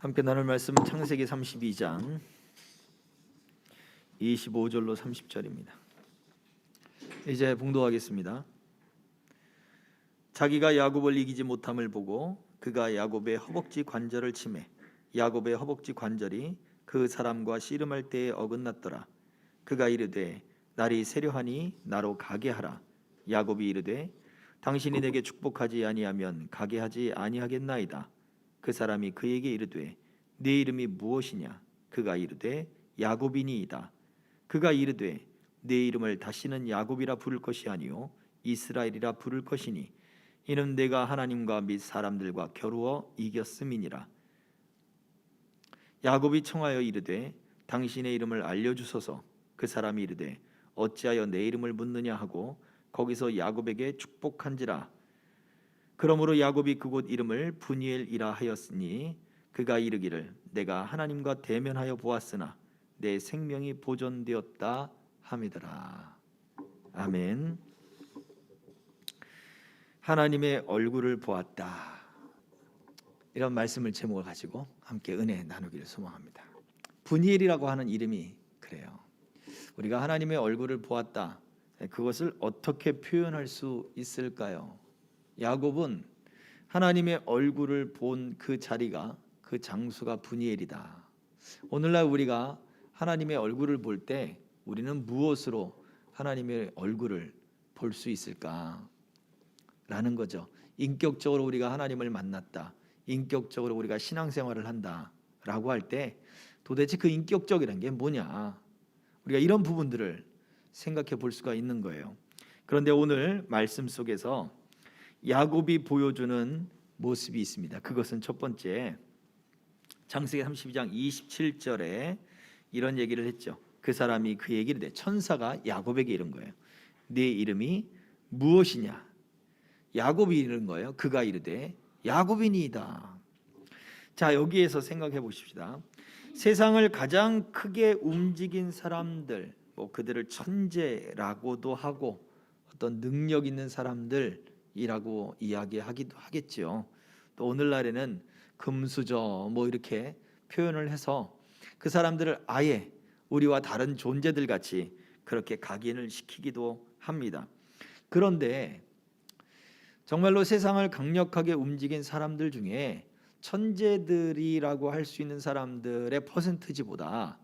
함께 나눌 말씀은 창세기 32장 25절로 30절입니다. 이제 봉독하겠습니다. 자기가 야곱을 이기지 못함을 보고 그가 야곱의 허벅지 관절을 치매 야곱의 허벅지 관절이 그 사람과 씨름할 때에 어긋났더라. 그가 이르되 날이 세려하니 나로 가게 하라. 야곱이 이르되 당신이 내게 축복하지 아니하면 가게 하지 아니하겠나이다. 그 사람이 그에게 이르되 네 이름이 무엇이냐? 그가 이르되 야곱이니이다. 그가 이르되 네 이름을 다시는 야곱이라 부를 것이 아니요 이스라엘이라 부를 것이니 이는 내가 하나님과 및 사람들과 겨루어 이겼음이니라. 야곱이 청하여 이르되 당신의 이름을 알려주소서. 그 사람이 이르되 어찌하여 내 이름을 묻느냐 하고 거기서 야곱에게 축복한지라. 그러므로 야곱이 그곳 이름을 브니엘이라 하였으니 그가 이르기를 내가 하나님과 대면하여 보았으나 내 생명이 보존되었다 함이더라. 아멘. 하나님의 얼굴을 보았다. 이런 말씀을 제목을 가지고 함께 은혜 나누기를 소망합니다. 브니엘이라고 하는 이름이 그래요. 우리가 하나님의 얼굴을 보았다. 그것을 어떻게 표현할 수 있을까요? 야곱은 하나님의 얼굴을 본 그 자리가 그 장소가 브니엘이다. 오늘날 우리가 하나님의 얼굴을 볼 때 우리는 무엇으로 하나님의 얼굴을 볼 수 있을까? 라는 거죠. 인격적으로 우리가 하나님을 만났다. 인격적으로 우리가 신앙생활을 한다. 라고 할 때 도대체 그 인격적이라는 게 뭐냐? 우리가 이런 부분들을 생각해 볼 수가 있는 거예요. 그런데 오늘 말씀 속에서 야곱이 보여주는 모습이 있습니다. 그것은 첫 번째, 창세기 32장 27절에 이런 얘기를 했죠. 그 사람이 그 얘기를 해. 천사가 야곱에게 이른 거예요. 네 이름이 무엇이냐? 야곱이 이른 거예요. 그가 이르되 야곱이니이다. 자, 여기에서 생각해 보십시다. 세상을 가장 크게 움직인 사람들, 그들을 천재라고도 하고 어떤 능력 있는 사람들이라고 이야기하기도 하겠죠. 또 오늘날에는 금수저 이렇게 표현을 해서 그 사람들을 아예 우리와 다른 존재들 같이 그렇게 각인을 시키기도 합니다. 그런데 정말로 세상을 강력하게 움직인 사람들 중에 천재들이라고 할 수 있는 사람들의 퍼센티지보다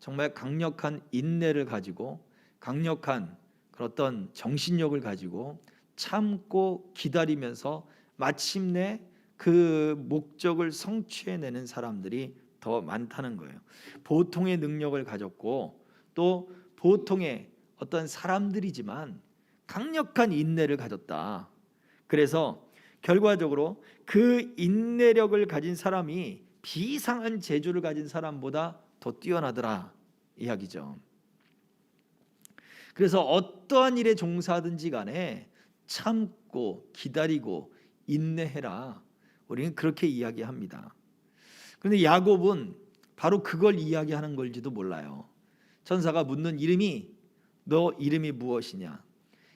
정말 강력한 인내를 가지고 강력한 그런 어떤 정신력을 가지고 참고 기다리면서 마침내 그 목적을 성취해내는 사람들이 더 많다는 거예요. 보통의 능력을 가졌고 또 보통의 어떤 사람들이지만 강력한 인내를 가졌다. 그래서 결과적으로 그 인내력을 가진 사람이 비상한 재주를 가진 사람보다 더 뛰어나더라 이야기죠. 그래서 어떠한 일에 종사하든지 간에 참고 기다리고 인내해라. 우리는 그렇게 이야기합니다. 그런데 야곱은 바로 그걸 이야기하는 걸지도 몰라요. 천사가 묻는 이름이 너 이름이 무엇이냐?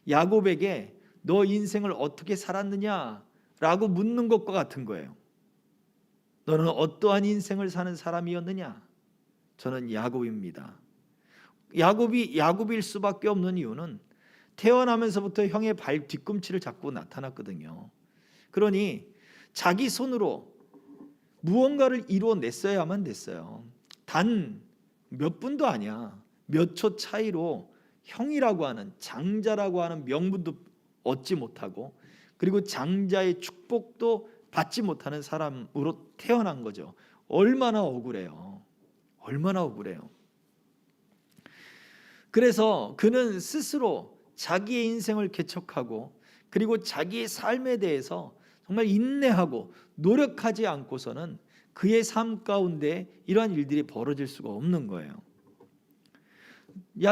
야곱에게 너 인생을 어떻게 살았느냐라고 묻는 것과 같은 거예요. 너는 어떠한 인생을 사는 사람이었느냐? 저는 야곱입니다. 야곱이 야곱일 수밖에 없는 이유는 태어나면서부터 형의 발 뒤꿈치를 잡고 나타났거든요. 그러니 자기 손으로 무언가를 이루어냈어야만 됐어요. 단 몇 분도 아니야. 몇 초 차이로 형이라고 하는 장자라고 하는 명분도 얻지 못하고 그리고 장자의 축복도 받지 못하는 사람으로 태어난 거죠. 얼마나 억울해요. 얼마나 억울해요. 그래서 그는 스스로 자기의 인생을 개척하고 그리고 자기의 삶에 대해서 정말 인내하고 노력하지 않고서는 그의 삶 가운데 이러한 일들이 벌어질 수가 없는 거예요.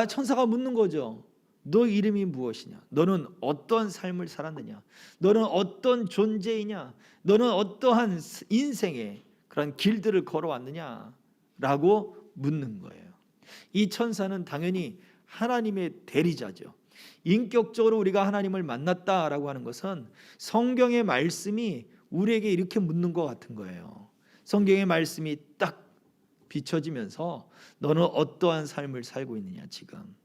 천사가 묻는 거죠. 너 이름이 무엇이냐? 너는 어떤 삶을 살았느냐? 너는 어떤 존재이냐? 너는 어떠한 인생의 그런 길들을 걸어왔느냐? 라고 묻는 거예요. 이 천사는 당연히 하나님의 대리자죠. 인격적으로 우리가 하나님을 만났다라고 하는 것은 성경의 말씀이 우리에게 이렇게 묻는 것 같은 거예요. 성경의 말씀이 딱 비춰지면서 너는 어떠한 삶을 살고 있느냐, 지금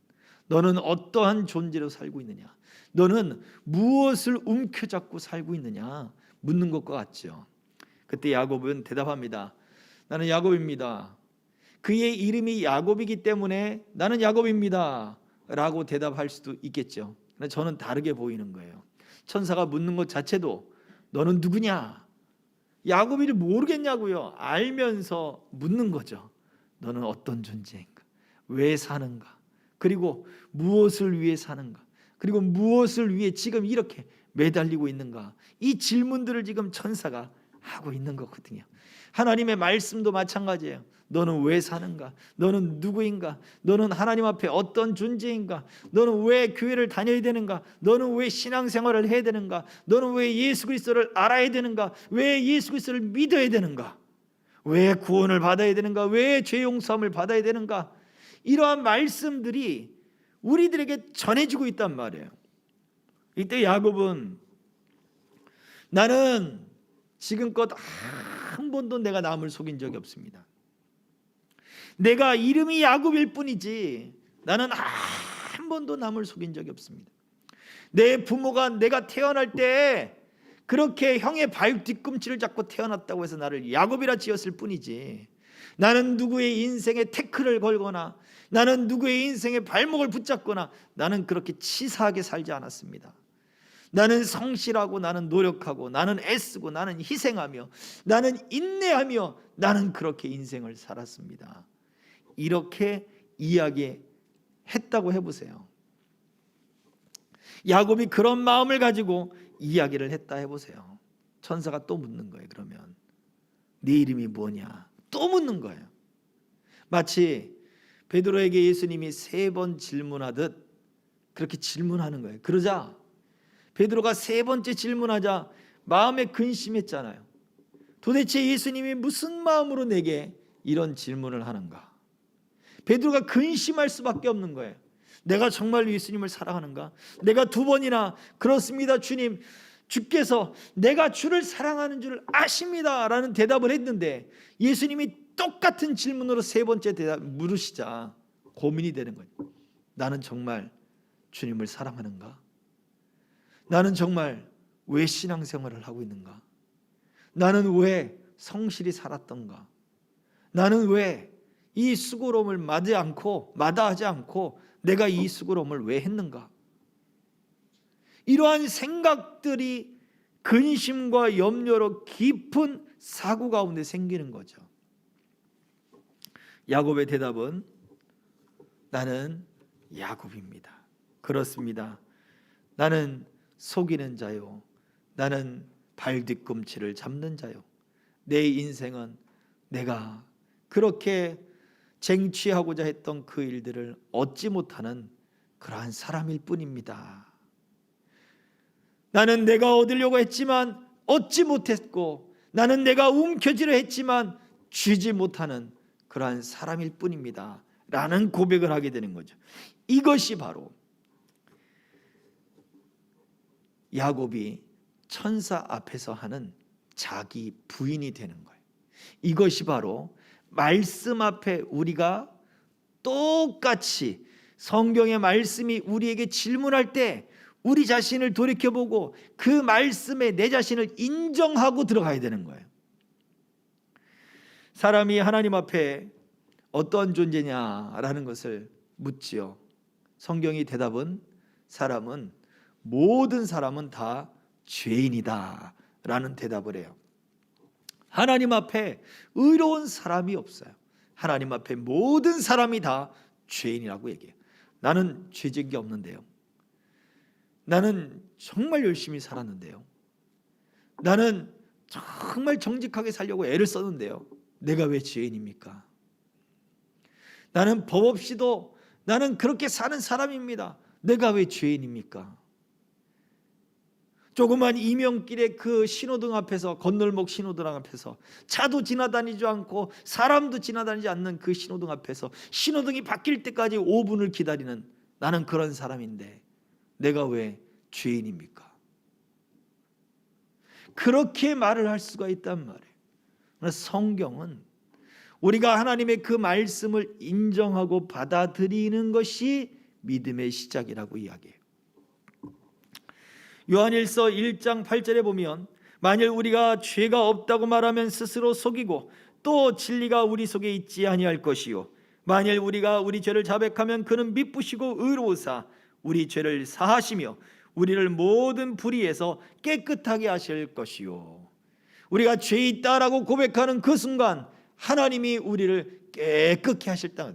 너는 어떠한 존재로 살고 있느냐, 너는 무엇을 움켜잡고 살고 있느냐 묻는 것과 같죠. 그때 야곱은 대답합니다. 나는 야곱입니다. 그의 이름이 야곱이기 때문에 나는 야곱입니다 라고 대답할 수도 있겠죠. 그런데 저는 다르게 보이는 거예요. 천사가 묻는 것 자체도 너는 누구냐, 야곱이를 모르겠냐고요. 알면서 묻는 거죠. 너는 어떤 존재인가, 왜 사는가, 그리고 무엇을 위해 사는가, 그리고 무엇을 위해 지금 이렇게 매달리고 있는가, 이 질문들을 지금 천사가 하고 있는 거거든요. 하나님의 말씀도 마찬가지예요. 너는 왜 사는가, 너는 누구인가, 너는 하나님 앞에 어떤 존재인가, 너는 왜 교회를 다녀야 되는가, 너는 왜 신앙생활을 해야 되는가, 너는 왜 예수 그리스도를 알아야 되는가, 왜 예수 그리스도를 믿어야 되는가, 왜 구원을 받아야 되는가, 왜 죄 용서함을 받아야 되는가, 이러한 말씀들이 우리들에게 전해지고 있단 말이에요. 이때 야곱은 나는 지금껏 한 번도 내가 남을 속인 적이 없습니다. 내가 이름이 야곱일 뿐이지 나는 한 번도 남을 속인 적이 없습니다. 내 부모가 내가 태어날 때 그렇게 형의 발 뒤꿈치를 잡고 태어났다고 해서 나를 야곱이라 지었을 뿐이지, 나는 누구의 인생에 태클을 걸거나 나는 누구의 인생에 발목을 붙잡거나 나는 그렇게 치사하게 살지 않았습니다. 나는 성실하고 나는 노력하고 나는 애쓰고 나는 희생하며 나는 인내하며 나는 그렇게 인생을 살았습니다. 이렇게 이야기했다고 해보세요. 야곱이 그런 마음을 가지고 이야기를 했다 해보세요. 천사가 또 묻는 거예요. 그러면 네 이름이 뭐냐 또 묻는 거예요. 마치 베드로에게 예수님이 3번 질문하듯 그렇게 질문하는 거예요. 그러자 베드로가 3번째 질문하자 마음에 근심했잖아요. 도대체 예수님이 무슨 마음으로 내게 이런 질문을 하는가? 베드로가 근심할 수밖에 없는 거예요. 내가 정말 예수님을 사랑하는가? 내가 2번이나 그렇습니다 주님, 주께서 내가 주를 사랑하는 줄 아십니다 라는 대답을 했는데 예수님이 똑같은 질문으로 3번째 대답 물으시자 고민이 되는 거예요. 나는 정말 주님을 사랑하는가? 나는 정말 왜 신앙생활을 하고 있는가? 나는 왜 성실히 살았던가? 나는 왜 이 수고로움을 마다하지 않고 내가 이 수고로움을 왜 했는가? 이러한 생각들이 근심과 염려로 깊은 사고 가운데 생기는 거죠. 야곱의 대답은 나는 야곱입니다. 그렇습니다. 나는 속이는 자요, 나는 발 뒤꿈치를 잡는 자요. 내 인생은 내가 그렇게 쟁취하고자 했던 그 일들을 얻지 못하는 그러한 사람일 뿐입니다. 나는 내가 얻으려고 했지만 얻지 못했고, 나는 내가 움켜쥐려 했지만 쥐지 못하는 그러한 사람일 뿐입니다 라는 고백을 하게 되는 거죠. 이것이 바로 야곱이 천사 앞에서 하는 자기 부인이 되는 거예요. 이것이 바로 말씀 앞에 우리가 똑같이 성경의 말씀이 우리에게 질문할 때 우리 자신을 돌이켜보고 그 말씀에 내 자신을 인정하고 들어가야 되는 거예요. 사람이 하나님 앞에 어떤 존재냐라는 것을 묻지요. 성경의 대답은 모든 사람은 다 죄인이다 라는 대답을 해요. 하나님 앞에 의로운 사람이 없어요. 하나님 앞에 모든 사람이 다 죄인이라고 얘기해요. 나는 죄진 게 없는데요. 나는 정말 열심히 살았는데요. 나는 정말 정직하게 살려고 애를 썼는데요. 내가 왜 죄인입니까? 나는 법 없이도 나는 그렇게 사는 사람입니다. 내가 왜 죄인입니까? 조그만 이명길의 그 신호등 앞에서, 건널목 신호등 앞에서 차도 지나다니지 않고 사람도 지나다니지 않는 그 신호등 앞에서 신호등이 바뀔 때까지 5분을 기다리는 나는 그런 사람인데 내가 왜 죄인입니까? 그렇게 말을 할 수가 있단 말이에요. 성경은 우리가 하나님의 그 말씀을 인정하고 받아들이는 것이 믿음의 시작이라고 이야기해요. 요한일서 1장 8절에 보면 만일 우리가 죄가 없다고 말하면 스스로 속이고 또 진리가 우리 속에 있지 아니할 것이요 만일 우리가 우리 죄를 자백하면 그는 미쁘시고 의로우사 우리 죄를 사하시며 우리를 모든 불의에서 깨끗하게 하실 것이요. 우리가 죄 있다라고 고백하는 그 순간 하나님이 우리를 깨끗게 하실 때,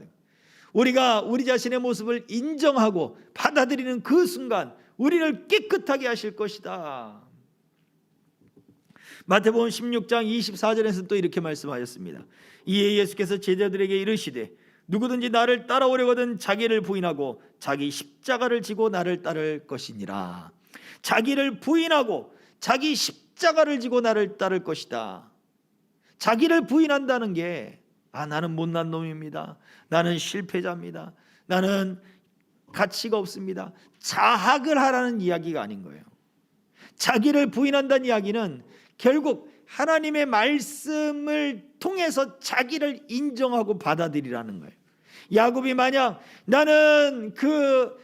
우리가 우리 자신의 모습을 인정하고 받아들이는 그 순간 우리를 깨끗하게 하실 것이다. 마태복음 16장 24절에서 또 이렇게 말씀하셨습니다. 이에 예수께서 제자들에게 이르시되 누구든지 나를 따라오려거든 자기를 부인하고 자기 십자가를 지고 나를 따를 것이니라. 자기를 부인하고 자기 십자가를 지고 나를 따를 것이다. 자기를 부인한다는 게 나는 못난 놈입니다. 나는 실패자입니다. 나는 가치가 없습니다. 자학을 하라는 이야기가 아닌 거예요. 자기를 부인한다는 이야기는 결국 하나님의 말씀을 통해서 자기를 인정하고 받아들이라는 거예요. 야곱이 만약 나는 그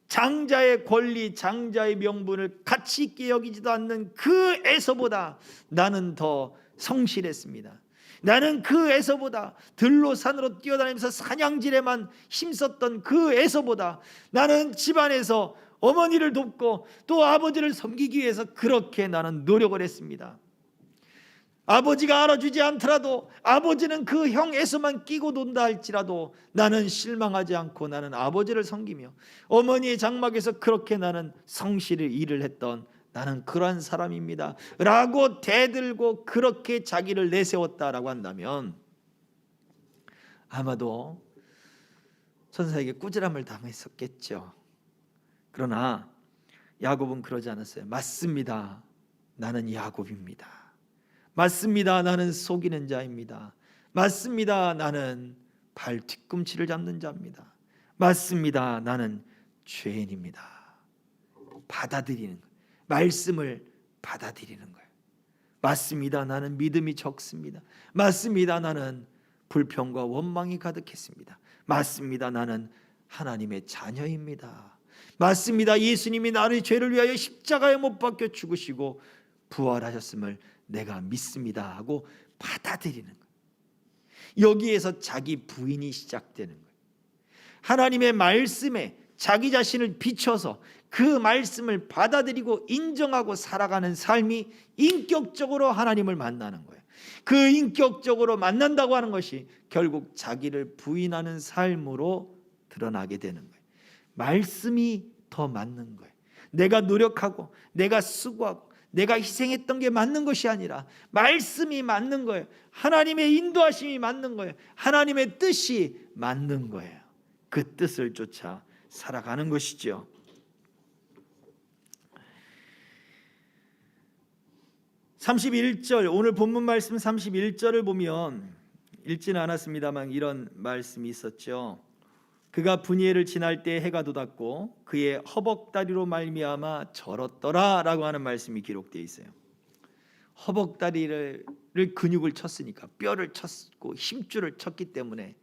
장자의 권리, 장자의 명분을 가치 있게 여기지도 않는 그 에서보다 나는 더 성실했습니다. 나는 그 에서보다 들로 산으로 뛰어다니면서 사냥질에만 힘썼던 그 에서보다 나는 집안에서 어머니를 돕고 또 아버지를 섬기기 위해서 그렇게 나는 노력을 했습니다. 아버지가 알아주지 않더라도 아버지는 그 형 에서만 끼고 논다 할지라도 나는 실망하지 않고 나는 아버지를 섬기며 어머니의 장막에서 그렇게 나는 성실히 일을 했던 나는 그러한 사람입니다 라고 대들고 그렇게 자기를 내세웠다라고 한다면 아마도 천사에게 꾸지람을 당했었겠죠. 그러나 야곱은 그러지 않았어요. 맞습니다. 나는 야곱입니다. 맞습니다. 나는 속이는 자입니다. 맞습니다. 나는 발 뒤꿈치를 잡는 자입니다. 맞습니다. 나는 죄인입니다. 받아들이는 거예요. 말씀을 받아들이는 거예요. 맞습니다. 나는 믿음이 적습니다. 맞습니다. 나는 불평과 원망이 가득했습니다. 맞습니다. 나는 하나님의 자녀입니다. 맞습니다. 예수님이 나의 죄를 위하여 십자가에 못 박혀 죽으시고 부활하셨음을 내가 믿습니다 하고 받아들이는 거예요. 여기에서 자기 부인이 시작되는 거예요. 하나님의 말씀에 자기 자신을 비춰서 그 말씀을 받아들이고 인정하고 살아가는 삶이 인격적으로 하나님을 만나는 거예요. 그 인격적으로 만난다고 하는 것이 결국 자기를 부인하는 삶으로 드러나게 되는 거예요. 말씀이 더 맞는 거예요. 내가 노력하고 내가 수고하고 내가 희생했던 게 맞는 것이 아니라 말씀이 맞는 거예요. 하나님의 인도하심이 맞는 거예요. 하나님의 뜻이 맞는 거예요. 그 뜻을 쫓아 살아가는 것이죠. 오늘 본문 말씀 31절을 보면 읽지는 않았습니다만 이런 말씀이 있었죠. 그가 분이엘을 지날 때 해가 돋았고 그의 허벅다리로 말미암아 절었더라 라고 하는 말씀이 기록되어 있어요. 허벅다리를 근육을 쳤으니까 뼈를 쳤고 힘줄을 쳤기 때문에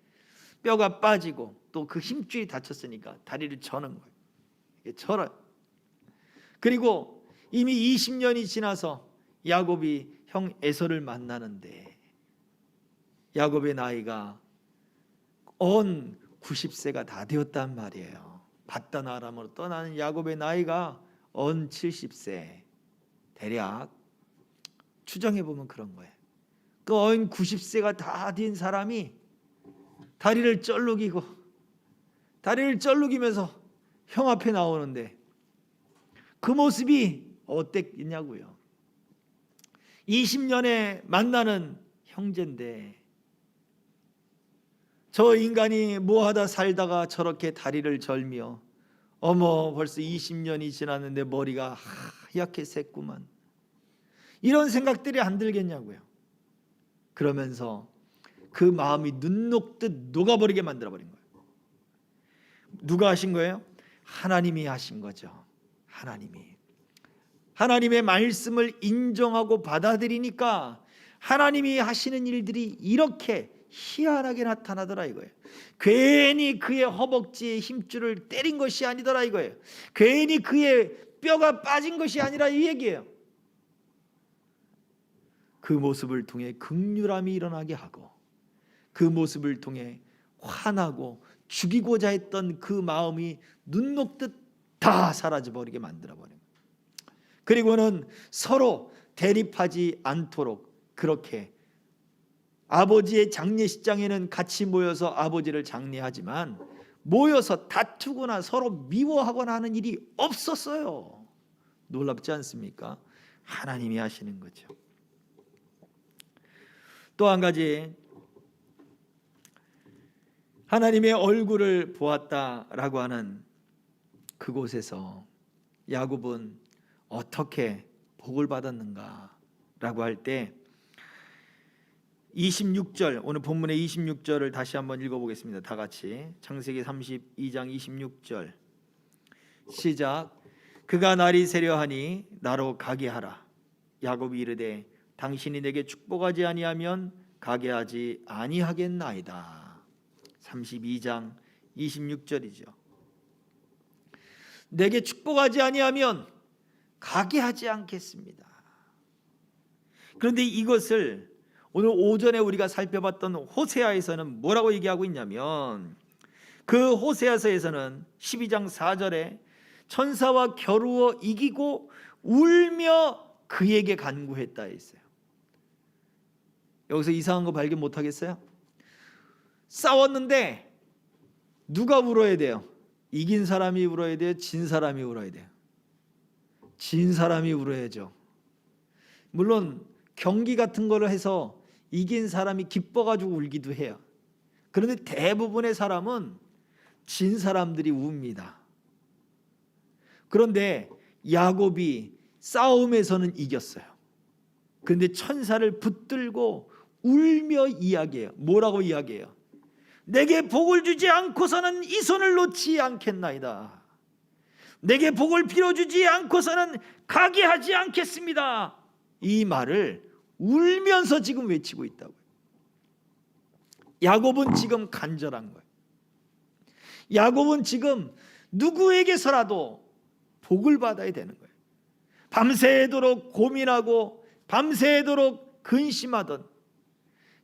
뼈가 빠지고 또 그 힘줄이 다쳤으니까 다리를 저는 거예요. 절어요. 그리고 이미 20년이 지나서 야곱이 형 에서를 만나는데 야곱의 나이가 90세가 다 되었단 말이에요. 밧단 아람으로 떠나는 야곱의 나이가 70세 대략 추정해 보면 그런 거예요. 그 90세가 다 된 사람이 다리를 쩔룩이면서 형 앞에 나오는데 그 모습이 어땠냐고요. 20년에 만나는 형제인데 저 인간이 뭐하다 살다가 저렇게 다리를 절며 어머 벌써 20년이 지났는데 머리가 하얗게 샜구만, 이런 생각들이 안 들겠냐고요. 그러면서 그 마음이 눈 녹듯 녹아버리게 만들어버린 거예요. 누가 하신 거예요? 하나님이 하신 거죠. 하나님의 말씀을 인정하고 받아들이니까 하나님이 하시는 일들이 이렇게 희한하게 나타나더라 이거예요. 괜히 그의 허벅지에 힘줄을 때린 것이 아니더라 이거예요. 괜히 그의 뼈가 빠진 것이 아니라 이 얘기예요. 그 모습을 통해 긍휼함이 일어나게 하고, 그 모습을 통해 화나고 죽이고자 했던 그 마음이 눈 녹듯 다 사라져버리게 만들어버려요. 그리고는 서로 대립하지 않도록 그렇게 아버지의 장례식장에는 같이 모여서 아버지를 장례하지만 모여서 다투거나 서로 미워하거나 하는 일이 없었어요. 놀랍지 않습니까? 하나님이 하시는 거죠. 또 한 가지, 하나님의 얼굴을 보았다라고 하는 그곳에서 야곱은 어떻게 복을 받았는가라고 할 때 26절, 오늘 본문의 26절을 다시 한번 읽어보겠습니다. 다 같이 창세기 32장 26절 시작. 그가 날이 새려하니 나로 가게 하라. 야곱이 이르되 당신이 내게 축복하지 아니하면 가게 하지 아니하겠나이다. 32장 26절이죠. 내게 축복하지 아니하면 가게 하지 않겠습니다. 그런데 이것을 오늘 오전에 우리가 살펴봤던 호세아에서는 뭐라고 얘기하고 있냐면, 그 호세아서에서는 12장 4절에 천사와 겨루어 이기고 울며 그에게 간구했다 했어요. 여기서 이상한 거 발견 못하겠어요? 싸웠는데 누가 울어야 돼요? 이긴 사람이 울어야 돼요? 진 사람이 울어야 돼요? 진 사람이 울어야죠. 물론 경기 같은 거를 해서 이긴 사람이 기뻐가지고 울기도 해요. 그런데 대부분의 사람은 진 사람들이 웁니다. 그런데 야곱이 싸움에서는 이겼어요. 그런데 천사를 붙들고 울며 이야기해요. 뭐라고 이야기해요? 내게 복을 주지 않고서는 이 손을 놓지 않겠나이다. 내게 복을 빌어주지 않고서는 가게 하지 않겠습니다. 이 말을 울면서 지금 외치고 있다고요. 야곱은 지금 간절한 거예요. 야곱은 지금 누구에게서라도 복을 받아야 되는 거예요. 밤새도록 고민하고 밤새도록 근심하던,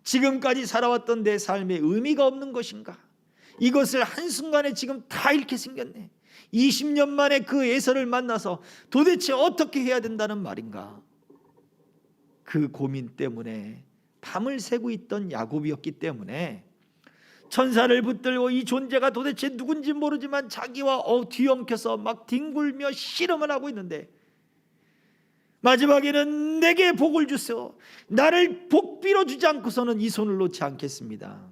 지금까지 살아왔던 내 삶에 의미가 없는 것인가? 이것을 한순간에 지금 다 잃게 생겼네. 20년 만에 그 에서를 만나서 도대체 어떻게 해야 된다는 말인가? 그 고민 때문에 밤을 새고 있던 야곱이었기 때문에 천사를 붙들고 이 존재가 도대체 누군지 모르지만 자기와 뒤엉켜서 막 뒹굴며 씨름을 하고 있는데, 마지막에는 내게 복을 주세요. 나를 복 빌어주지 않고서는 이 손을 놓지 않겠습니다.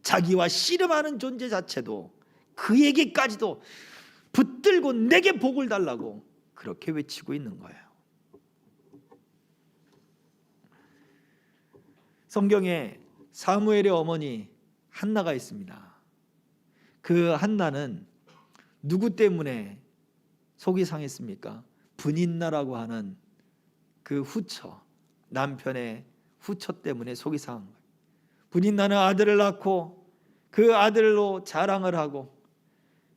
자기와 씨름하는 존재 자체도 그에게까지도 붙들고 내게 복을 달라고 그렇게 외치고 있는 거예요. 성경에 사무엘의 어머니 한나가 있습니다. 그 한나는 누구 때문에 속이 상했습니까? 분인나라고 하는 그 후처, 남편의 후처 때문에 속이 상한 거예요. 분인나는 아들을 낳고 그 아들로 자랑을 하고,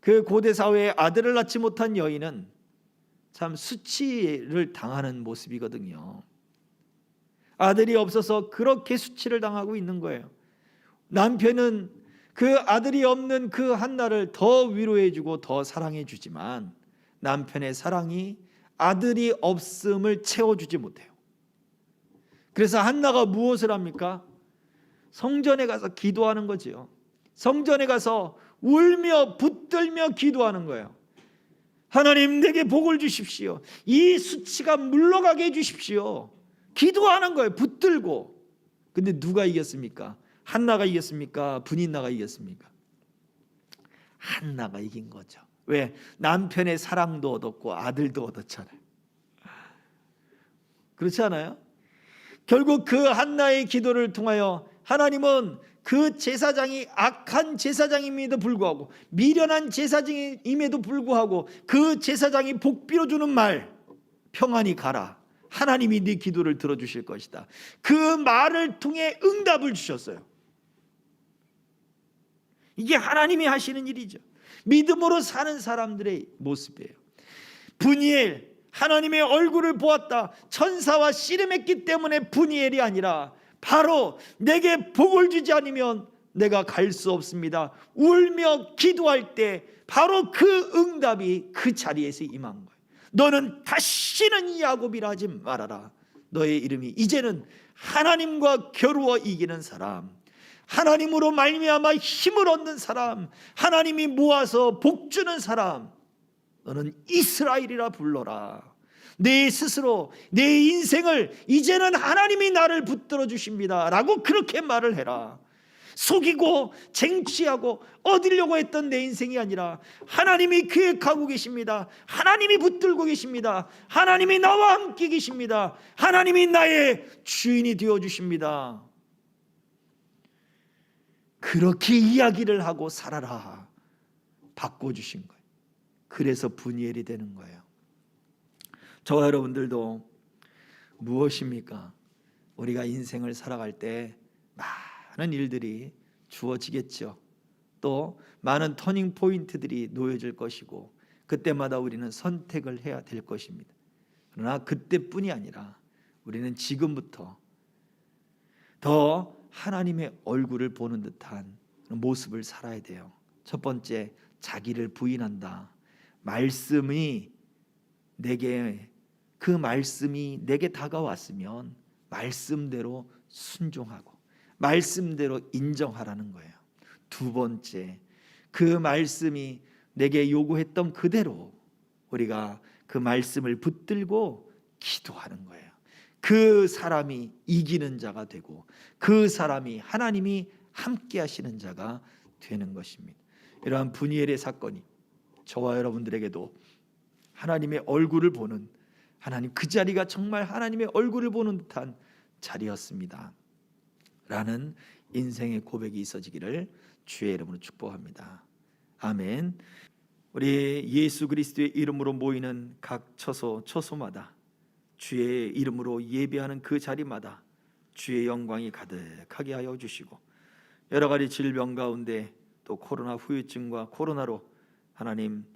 그 고대 사회에 아들을 낳지 못한 여인은 참 수치를 당하는 모습이거든요. 아들이 없어서 그렇게 수치를 당하고 있는 거예요. 남편은 그 아들이 없는 그 한나를 더 위로해주고 더 사랑해주지만 남편의 사랑이 아들이 없음을 채워주지 못해요. 그래서 한나가 무엇을 합니까? 성전에 가서 기도하는 거지요. 성전에 가서 울며 붙들며 기도하는 거예요. 하나님, 내게 복을 주십시오. 이 수치가 물러가게 해주십시오. 기도하는 거예요. 붙들고. 근데 누가 이겼습니까? 한나가 이겼습니까? 분인나가 이겼습니까? 한나가 이긴 거죠. 왜? 남편의 사랑도 얻었고 아들도 얻었잖아요. 그렇지 않아요? 결국 그 한나의 기도를 통하여 하나님은 그 제사장이 악한 제사장임에도 불구하고, 미련한 제사장임에도 불구하고 그 제사장이 복 빌어주는 말, 평안히 가라 하나님이 네 기도를 들어주실 것이다. 그 말을 통해 응답을 주셨어요. 이게 하나님이 하시는 일이죠. 믿음으로 사는 사람들의 모습이에요. 분이엘, 하나님의 얼굴을 보았다. 천사와 씨름했기 때문에 분이엘이 아니라 바로 내게 복을 주지 않으면 내가 갈 수 없습니다. 울며 기도할 때 바로 그 응답이 그 자리에서 임한 거예요. 너는 다시는 야곱이라 하지 말아라. 너의 이름이 이제는 하나님과 겨루어 이기는 사람, 하나님으로 말미암아 힘을 얻는 사람, 하나님이 모아서 복 주는 사람, 너는 이스라엘이라 불러라. 내 스스로 내 인생을 이제는 하나님이 나를 붙들어 주십니다 라고 그렇게 말을 해라. 속이고 쟁취하고 얻으려고 했던 내 인생이 아니라 하나님이 계획하고 계십니다. 하나님이 붙들고 계십니다. 하나님이 나와 함께 계십니다. 하나님이 나의 주인이 되어 주십니다. 그렇게 이야기를 하고 살아라. 바꿔주신 거예요. 그래서 분이엘이 되는 거예요. 저와 여러분들도 무엇입니까? 우리가 인생을 살아갈 때 많은 일들이 주어지겠죠. 또 많은 터닝 포인트들이 놓여질 것이고 그때마다 우리는 선택을 해야 될 것입니다. 그러나 그때뿐이 아니라 우리는 지금부터 더 하나님의 얼굴을 보는 듯한 모습을 살아야 돼요. 첫 번째, 자기를 부인한다. 말씀이 내게, 그 말씀이 내게 다가왔으면 말씀대로 순종하고 말씀대로 인정하라는 거예요. 두 번째, 그 말씀이 내게 요구했던 그대로 우리가 그 말씀을 붙들고 기도하는 거예요. 그 사람이 이기는 자가 되고 그 사람이 하나님이 함께 하시는 자가 되는 것입니다. 이러한 분이엘의 사건이 저와 여러분들에게도 하나님의 얼굴을 보는, 하나님 그 자리가 정말 하나님의 얼굴을 보는 듯한 자리였습니다 라는 인생의 고백이 있어지기를 주의 이름으로 축복합니다. 아멘. 우리 예수 그리스도의 이름으로 모이는 각 처소마다 주의 이름으로 예배하는 그 자리마다 주의 영광이 가득하게 하여 주시고, 여러 가지 질병 가운데 또 코로나 후유증과 코로나로 하나님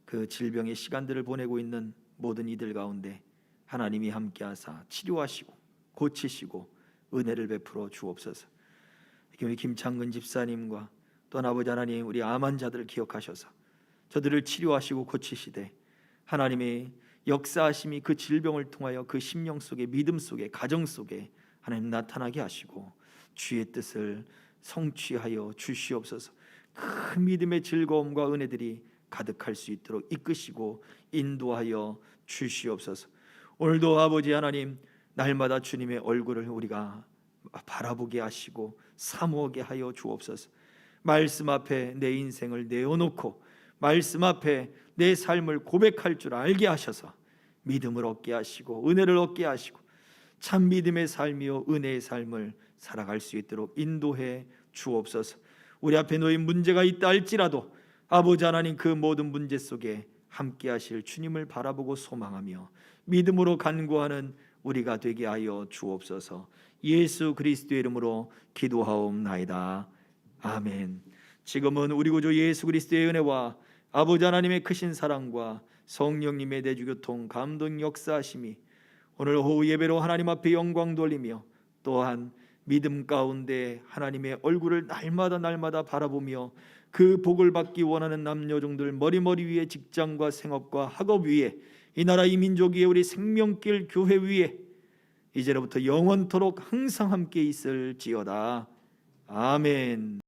그 질병의 시간들을 보내고 있는 모든 이들 가운데 하나님이 함께하사 치료하시고 고치시고 은혜를 베풀어 주옵소서. 우리 김창근 집사님과 또 아버지 하나님, 우리 암 환자들을 기억하셔서 저들을 치료하시고 고치시되 하나님의 역사하심이 그 질병을 통하여 그 심령 속에, 믿음 속에, 가정 속에 하나님 나타나게 하시고 주의 뜻을 성취하여 주시옵소서. 큰 믿음의 즐거움과 은혜들이 가득할 수 있도록 이끄시고 인도하여 주시옵소서. 오늘도 아버지 하나님, 날마다 주님의 얼굴을 우리가 바라보게 하시고 사모하게 하여 주옵소서. 말씀 앞에 내 인생을 내어놓고 말씀 앞에 내 삶을 고백할 줄 알게 하셔서 믿음을 얻게 하시고 은혜를 얻게 하시고 참 믿음의 삶이요 은혜의 삶을 살아갈 수 있도록 인도해 주옵소서. 우리 앞에 놓인 문제가 있다 할지라도 아버지 하나님, 그 모든 문제 속에 함께 하실 주님을 바라보고 소망하며 믿음으로 간구하는 우리가 되게 하여 주옵소서. 예수 그리스도의 이름으로 기도하옵나이다. 아멘. 지금은 우리 구주 예수 그리스도의 은혜와 아버지 하나님의 크신 사랑과 성령님의 내주교통 감동 역사하심이 오늘 오후 예배로 하나님 앞에 영광 돌리며 또한 믿음 가운데 하나님의 얼굴을 날마다 바라보며 그 복을 받기 원하는 남녀종들 머리 위에 직장과 생업과 학업 위에 이 나라 이 민족 위에 우리 생명길 교회 위에 이제로부터 영원토록 항상 함께 있을지어다. 아멘.